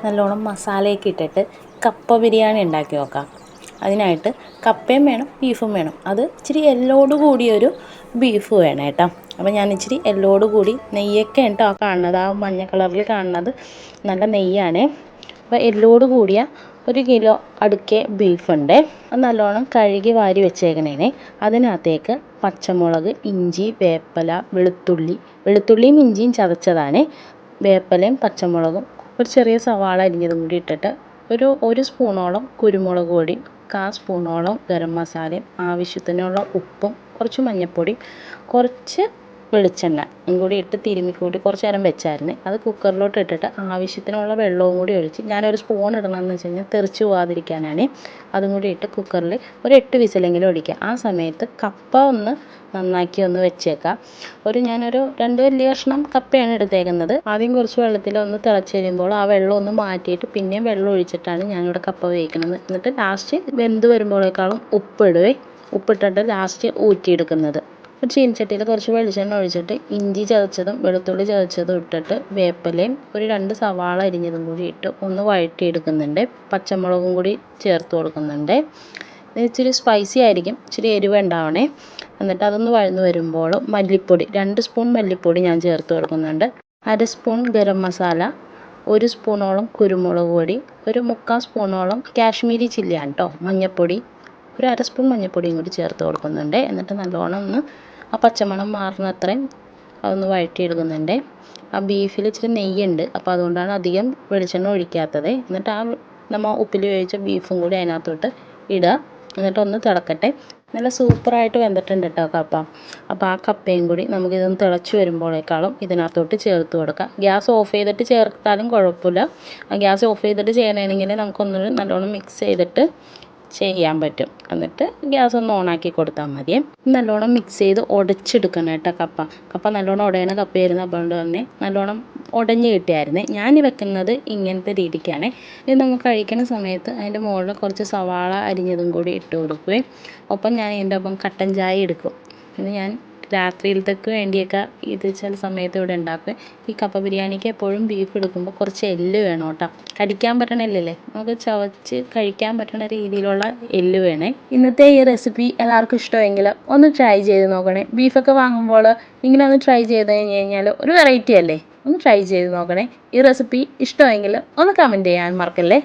നല്ലോണം മസാലയൊക്കെ ഇട്ടിട്ട് കപ്പ ബിരിയാണി ഉണ്ടാക്കി നോക്കാം. അതിനായിട്ട് കപ്പയും വേണം ബീഫും വേണം. അത് ഇച്ചിരി എല്ലോട് കൂടിയൊരു ബീഫ് വേണം കേട്ടോ. അപ്പോൾ ഞാൻ ഇച്ചിരി എല്ലോട് കൂടി നെയ്യൊക്കെ കേട്ടോ കാണുന്നത്, ആ മഞ്ഞ കളറിൽ കാണുന്നത് നല്ല നെയ്യാണേ. അപ്പോൾ എല്ലോട് കൂടിയ 1 കിലോ അടുക്കെ ബീഫുണ്ട്. അത് നല്ലോണം കഴുകി വാരി വെച്ചേക്കണേനെ. അതിനകത്തേക്ക് പച്ചമുളക്, ഇഞ്ചി, വേപ്പില, വെളുത്തുള്ളിയും ഇഞ്ചിയും ചതച്ചതാണ്, വേപ്പിലയും പച്ചമുളകും ഒരു ചെറിയ സവാള അരിഞ്ഞതും കൂടി ഇട്ടിട്ട് ഒരു സ്പൂണോളം കുരുമുളക് പൊടി, 1/4 സ്പൂണോളം ഗരം മസാലയും ആവശ്യത്തിനുള്ള ഉപ്പും കുറച്ച് മഞ്ഞൾപ്പൊടി, കുറച്ച് വെളിച്ചെണ്ണ കൂടി ഇട്ട് തിരുമ്മിക്കൂട്ടി കുറച്ച് നേരം വെച്ചായിരുന്നു. അത് കുക്കറിലോട്ട് ഇട്ടിട്ട് ആവശ്യത്തിനുള്ള വെള്ളവും കൂടി ഒഴിച്ച്, ഞാനൊരു സ്പൂൺ ഇടണമെന്ന് വെച്ച് കഴിഞ്ഞാൽ തെറിച്ച് പോകാതിരിക്കാനാണ്. അതും കൂടി ഇട്ട് കുക്കറിൽ ഒരു 8 വിസിലെങ്കിലും ഒഴിക്കുക. ആ സമയത്ത് കപ്പ നന്നാക്കി വെച്ചേക്കാം. ഞാനൊരു 2 വലിയ കഷ്ണം കപ്പയാണ് എടുത്തേക്കുന്നത്. ആദ്യം കുറച്ച് വെള്ളത്തിൽ തിളച്ച് കഴിയുമ്പോൾ ആ വെള്ളം മാറ്റിയിട്ട് പിന്നെയും വെള്ളം ഒഴിച്ചിട്ടാണ് ഞാനിവിടെ കപ്പ വേവിക്കുന്നത്. എന്നിട്ട് ലാസ്റ്റ് വെന്ത് വരുമ്പോഴേക്കാളും ഉപ്പിട്ടിട്ട് ലാസ്റ്റ് ഊറ്റിയെടുക്കുന്നത്. ഒരു ചീനച്ചട്ടിയിൽ കുറച്ച് വെളിച്ചെണ്ണ ഒഴിച്ചിട്ട് ഇഞ്ചി ചതച്ചതും വെളുത്തുള്ളി ചതച്ചതും ഇട്ടിട്ട് വേപ്പിലയും 2 സവാള അരിഞ്ഞതും കൂടി ഇട്ട് വഴറ്റിയെടുക്കുന്നുണ്ട്. പച്ചമുളകും കൂടി ചേർത്ത് കൊടുക്കുന്നുണ്ട്. ഇച്ചിരി സ്പൈസി ആയിരിക്കും, ഇച്ചിരി എരിവ് ഉണ്ടാവണേ. എന്നിട്ട് വഴന്ന് വരുമ്പോൾ മല്ലിപ്പൊടി 2 സ്പൂൺ മല്ലിപ്പൊടി ഞാൻ ചേർത്ത് കൊടുക്കുന്നുണ്ട്. 1/2 സ്പൂൺ ഗരം മസാല, 1 സ്പൂണോളം കുരുമുളക് പൊടി, 1/4 സ്പൂണോളം കാശ്മീരി ചില്ലിയാണ് കേട്ടോ മഞ്ഞൾപ്പൊടി, 1/2 സ്പൂൺ മഞ്ഞൾപ്പൊടിയും കൂടി ചേർത്ത് കൊടുക്കുന്നുണ്ട്. എന്നിട്ട് നല്ലോണം ആ പച്ചമണം മാറുന്നത്രയും വഴറ്റിയെടുക്കുന്നുണ്ട്. ആ ബീഫിൽ ഇച്ചിരി നെയ്യുണ്ട്, അപ്പോൾ അതുകൊണ്ടാണ് അധികം വെളിച്ചെണ്ണ ഒഴിക്കാത്തത്. എന്നിട്ട് നമ്മൾ ഉപ്പിൽ വേവിച്ച ബീഫും കൂടി അതിനകത്തോട്ട് ഇടുക. എന്നിട്ട് തിളക്കട്ടെ. നല്ല സൂപ്പറായിട്ട് വെന്തിട്ടുണ്ട് കേട്ടോ കപ്പ. അപ്പോൾ ആ കപ്പയും കൂടി നമുക്കിതൊന്ന് തിളച്ച് വരുമ്പോഴേക്കാളും ഇതിനകത്തോട്ട് ചേർത്ത് കൊടുക്കാം. ഗ്യാസ് ഓഫ് ചെയ്തിട്ട് ചേർത്താലും കുഴപ്പമില്ല. ഗ്യാസ് ഓഫ് ചെയ്തിട്ട് ചെയ്യണമെങ്കിൽ നമുക്കൊന്നുകൂടി നല്ലോണം മിക്സ് ചെയ്തിട്ട് ചെയ്യാൻ പറ്റും. എന്നിട്ട് ഗ്യാസ് ഓണാക്കി കൊടുത്താൽ മതി. നല്ലോണം മിക്സ് ചെയ്ത് ഉടച്ചെടുക്കണം കേട്ടോ കപ്പ നല്ലോണം ഉടയണ കപ്പയായിരുന്നു. അതുകൊണ്ട് തന്നെ നല്ലോണം ഉടഞ്ഞ് കിട്ടിയായിരുന്നു. ഞാൻ വെക്കുന്നത് ഇങ്ങനത്തെ രീതിക്കാണ്. ഇത് നമുക്ക് കഴിക്കുന്ന സമയത്ത് അതിൻ്റെ മുകളിൽ കുറച്ച് സവാള അരിഞ്ഞതും കൂടി ഇട്ട് കൊടുക്കുകയും ഒപ്പം ഞാൻ ഇതിൻ്റെ ഒപ്പം കട്ടൻ ചായ എടുക്കും. പിന്നെ ഞാൻ രാത്രിയിലത്തേക്ക് വേണ്ടിയൊക്കെ ഇത് ചില സമയത്ത് ഇവിടെ ഉണ്ടാക്കും. ഈ കപ്പ ബിരിയാണിക്ക് എപ്പോഴും ബീഫ് എടുക്കുമ്പോൾ കുറച്ച് എല്ല് വേണം കേട്ടോ. കടിക്കാൻ പറ്റണ എല്ലല്ലേ, നമുക്ക് ചവച്ച് കഴിക്കാൻ പറ്റുന്ന രീതിയിലുള്ള എല്ല് വേണേ. ഇന്നത്തെ ഈ റെസിപ്പി എല്ലാവർക്കും ഇഷ്ടമെങ്കിൽ ഒന്ന് ട്രൈ ചെയ്ത് നോക്കണേ. ബീഫൊക്കെ വാങ്ങുമ്പോൾ ഇങ്ങനെ ഒന്ന് ട്രൈ ചെയ്ത് കഴിഞ്ഞാൽ ഒരു വെറൈറ്റി അല്ലേ. ഒന്ന് ട്രൈ ചെയ്ത് നോക്കണേ. ഈ റെസിപ്പി ഇഷ്ടമെങ്കിൽ ഒന്ന് കമൻറ്റ് ചെയ്യാൻ മറക്കല്ലേ.